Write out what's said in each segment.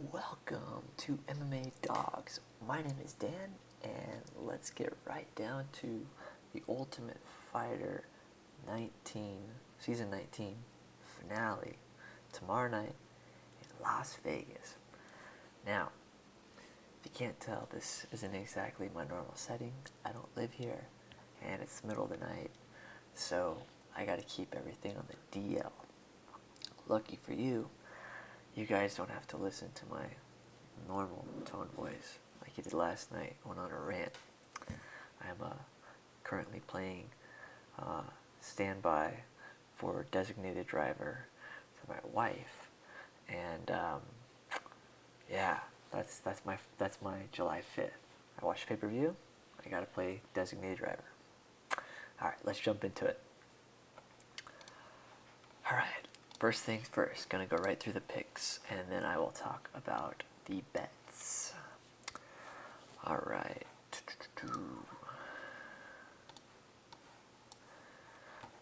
Welcome to MMA Dogs. My name is Dan, and let's get right down to the Ultimate Fighter 19, Season 19 finale tomorrow night in Las Vegas. Now, if you can't tell, this isn't exactly my normal setting. I don't live here, and it's the middle of the night, so I gotta keep everything on the DL. Lucky for you, you guys don't have to listen to my normal tone voice like you did last night. I went on a rant. I'm currently playing standby for designated driver for my wife, and yeah, that's my July 5th. I watched pay-per-view. I gotta play designated driver. All right, let's jump into it. All right. First things first, gonna go right through the picks, and then I will talk about the bets. All right.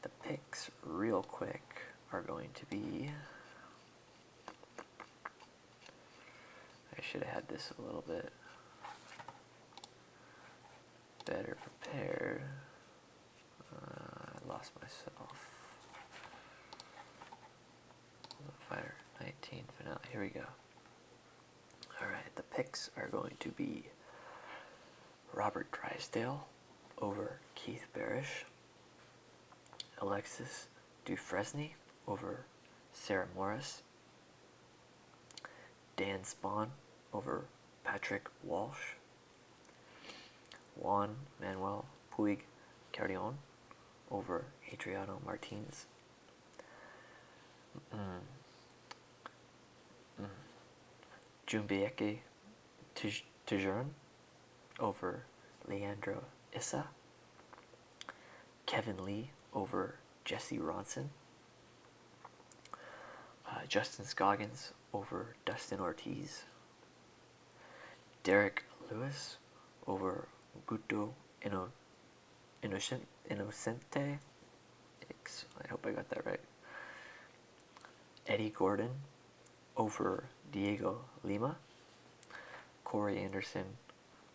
The picks, real quick, are going to be... I should have had this a little bit better prepared. I lost myself. Fighter 19 finale. Here we go. Alright, the picks are going to be Robert Drysdale over Keith Berish, Alexis Dufresne over Sarah Morris, Dan Spawn over Patrick Walsh, Juan Manuel Puig Carrion over Adriano Martins, Jumabieke Tuerxun over Leandro Issa, Kevin Lee over Jesse Ronson, Justin Scoggins over Dustin Ortiz, Derrick Lewis over Guto Inocente. I hope I got that right. Eddie Gordon over Dhiego Lima, Corey Anderson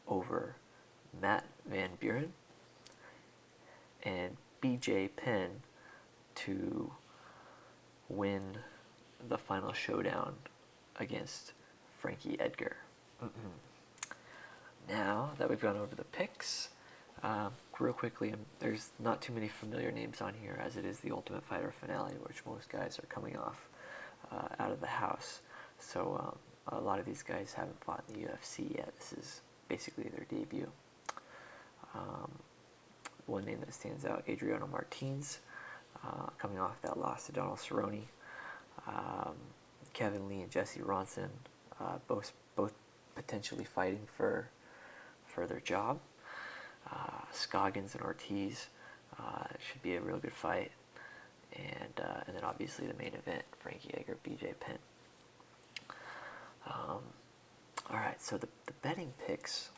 over Matt Van Buren, and BJ Penn to win the final showdown against Frankie Edgar. Now that we've gone over the picks, real quickly, there's not too many familiar names on here, as it is the Ultimate Fighter finale, which most guys are coming off out of the house. So a lot of these guys haven't fought in the UFC yet. This is basically their debut. One name that stands out, Adriano Martins, coming off that loss to Donald Cerrone. Kevin Lee and Jesse Ronson, both potentially fighting for their job. Scoggins and Ortiz should be a real good fight. And then obviously the main event, Frankie Edgar, BJ Penn. Alright, so the betting picks,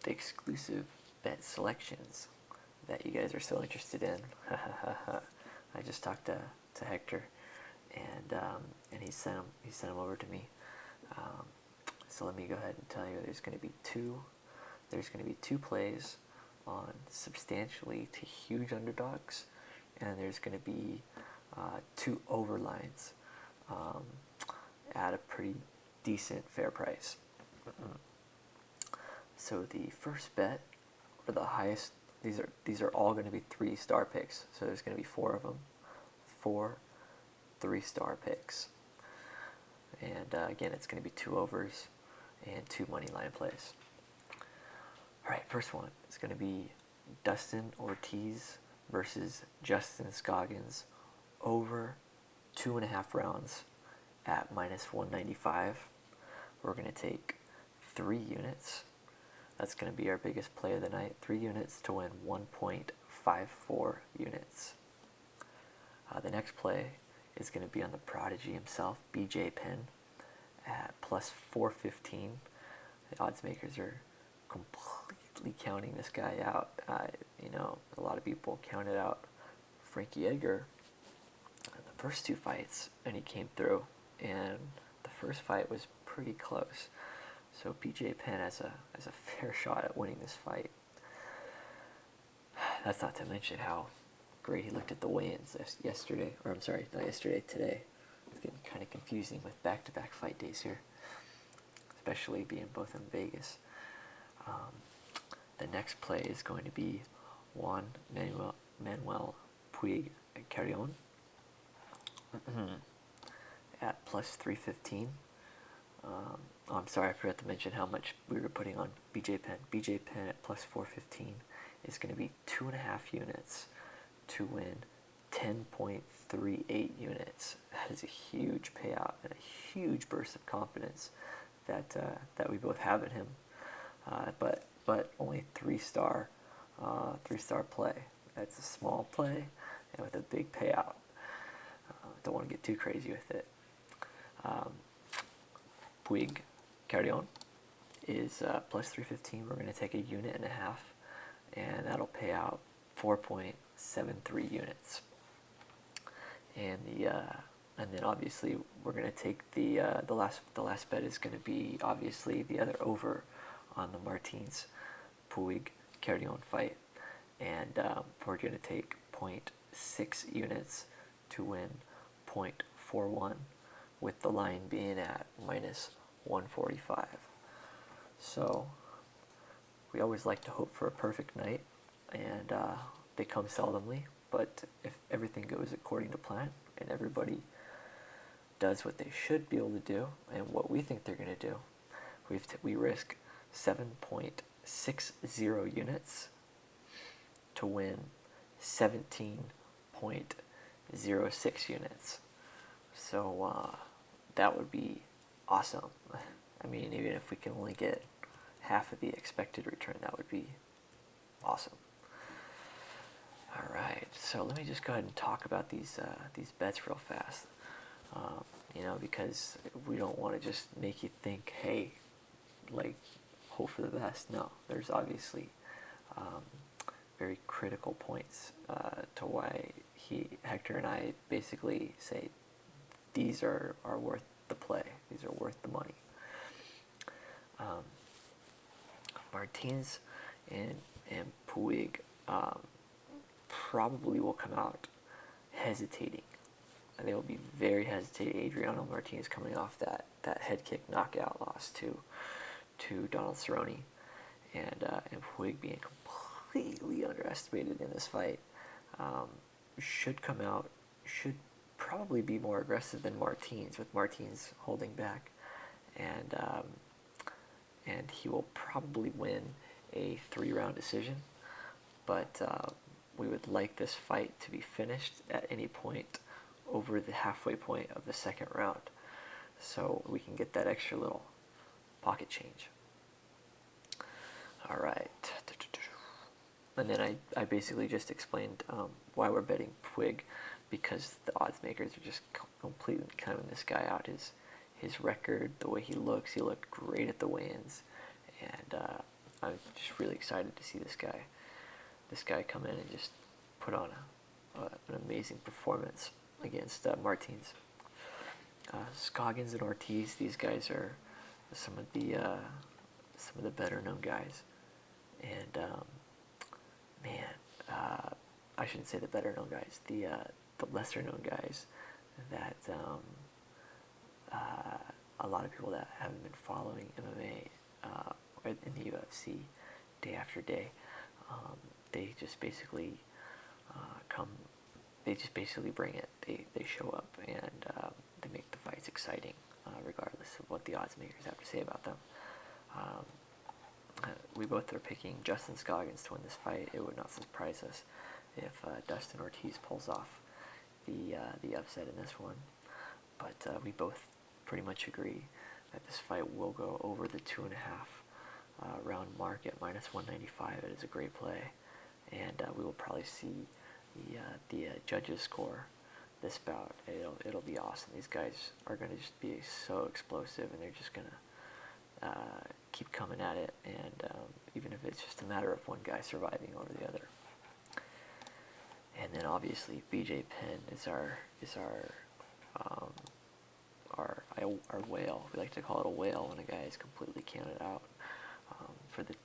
the exclusive bet selections that you guys are so interested in. I just talked to Hector, and he sent them over to me. So let me go ahead and tell you, there's going to be two plays on substantially to huge underdogs, and there's going to be two overlines at a pretty decent fair price. So the first bet, or the highest, these are all going to be 3-star picks. So there's going to be 4 of them, 4 3-star picks, and again, it's going to be 2 overs and 2 money line plays. All right, first one is going to be Dustin Ortiz versus Justin Scoggins over 2.5 rounds at -195. We're going to take 3 units. That's going to be our biggest play of the night. 3 units to win 1.54 units. The next play is going to be on the prodigy himself, BJ Penn, at +415. The odds makers are completely counting this guy out. A lot of people counted out Frankie Edgar in the first 2 fights, and he came through. And the first fight was pretty close. So BJ Penn has a fair shot at winning this fight. That's not to mention how great he looked at the weigh-ins yesterday. Or I'm sorry, not yesterday, today. It's getting kind of confusing with back-to-back fight days here, especially being both in Vegas. The next play is going to be Juan Manuel Puig Carrion at plus 315. I'm sorry, I forgot to mention how much we were putting on BJ Penn. BJ Penn at plus 415 is going to be 2.5 units to win 10.38 units. That is a huge payout and a huge burst of confidence that we both have in him. But only 3-star play. That's a small play and with a big payout. Don't want to get too crazy with it. Puig Carrion is plus 315. We're going to take 1.5 units, and that'll pay out 4.73 units. And then obviously we're going to take the last bet is going to be obviously the other over on the Martins Puig Carrion fight, and we're going to take 0.6 units to win 0.41, with the line being at minus 145. So we always like to hope for a perfect night, and they come seldomly, but if everything goes according to plan and everybody does what they should be able to do and what we think they're going to do, we risk 7.60 units to win 17.06 units. So that would be awesome. I mean, even if we can only get half of the expected return, that would be awesome. All right, so let me just go ahead and talk about these bets real fast. Because we don't want to just make you think, hey, like, hope for the best. No, there's obviously very critical points to why Hector and I basically say these are worth the play. These are worth the money. Martins and Puig probably will come out hesitating. And they will be very hesitating. Adriano Martins coming off that head kick knockout loss to Donald Cerrone, and Puig being completely underestimated in this fight, should come out, should probably be more aggressive than Martins, with Martins holding back, and he will probably win a 3-round decision, but we would like this fight to be finished at any point over the halfway point of the second round, so we can get that extra little pocket change. All right, and then I basically just explained why we're betting Puig, because the odds makers are just completely counting this guy out. His record, the way he looked great at the weigh-ins, and I'm just really excited to see this guy come in and just put on an amazing performance against Martins. Scoggins and Ortiz, these guys are some of the better known guys, and I shouldn't say the better known guys, the lesser known guys that a lot of people that haven't been following MMA or in the UFC day after day, they just basically bring it. They show up, and they make the fights exciting, regardless of what the odds makers have to say about them. We both are picking Justin Scoggins to win this fight. It would not surprise us if Dustin Ortiz pulls off the upset in this one. But we both pretty much agree that this fight will go over the 2.5 round mark at minus 195. It is a great play, and we will probably see the judges score this bout. It'll be awesome. These guys are going to just be so explosive, and they're just going to keep coming at it, and even if it's just a matter of one guy surviving over the other. And then obviously BJ Penn is our our whale. We like to call it a whale when a guy is completely counted out. For the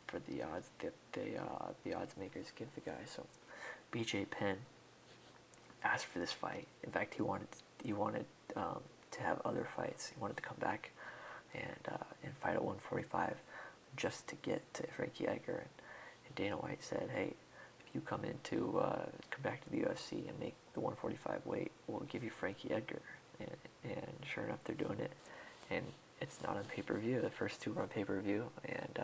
odds that the odds makers give the guy. So BJ Penn asked for this fight. In fact, he wanted to have other fights. He wanted to come back and fight at 145 just to get to Frankie Edgar. And Dana White said, "Hey, if you come back to the UFC and make the 145 weight, we'll give you Frankie Edgar." And sure enough, they're doing it. And it's not on pay-per-view. The first two were on pay-per-view, and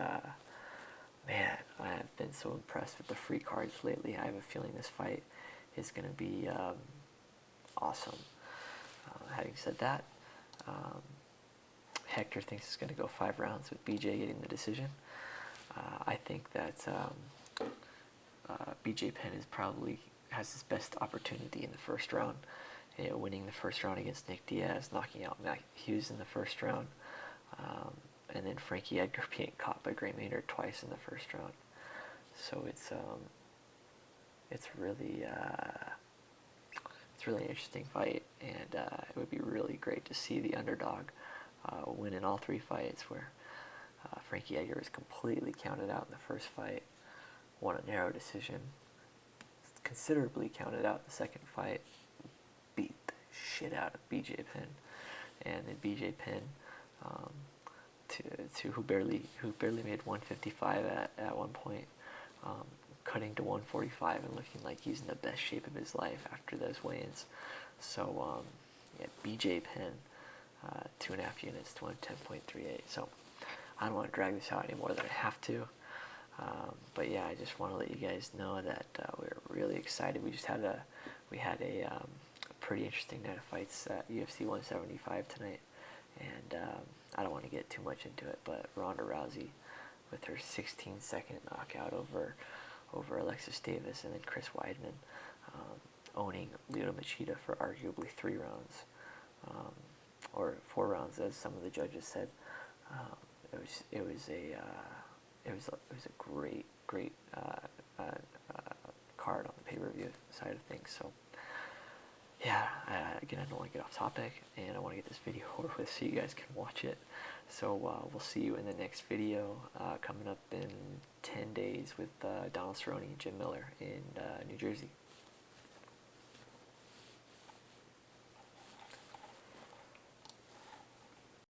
man, I have been so impressed with the free cards lately. I have a feeling this fight is going to be awesome. Having said that, Hector thinks it's going to go 5 rounds with BJ getting the decision. I think that BJ Penn has his best opportunity in the first round, winning the first round against Nick Diaz, knocking out Matt Hughes in the first round, and then Frankie Edgar being caught by Gray Maynard twice in the first round. So it's really an interesting fight, and it would be really great to see the underdog win in all 3 fights, where Frankie Edgar was completely counted out in the first fight, won a narrow decision, considerably counted out in the second fight, beat the shit out of BJ Penn, and then BJ Penn who barely made 155 at one point, cutting to 145 and looking like he's in the best shape of his life after those weigh-ins. So BJ Penn, 2.5 units to 110.38. So I don't want to drag this out any more than I have to. But yeah, I just want to let you guys know that we're really excited. We had a pretty interesting night of fights at UFC 175 tonight, and I don't want to get too much into it, but Ronda Rousey with her 16-second knockout over Alexis Davis, and then Chris Weidman owning Lyoto Machida for arguably 3 rounds, or 4 rounds, as some of the judges said. It was a great card on the pay-per-view side of things. So yeah, again, I don't want to get off topic, and I want to get this video over with so you guys can watch it. So we'll see you in the next video coming up in 10 days with Donald Cerrone and Jim Miller in New Jersey.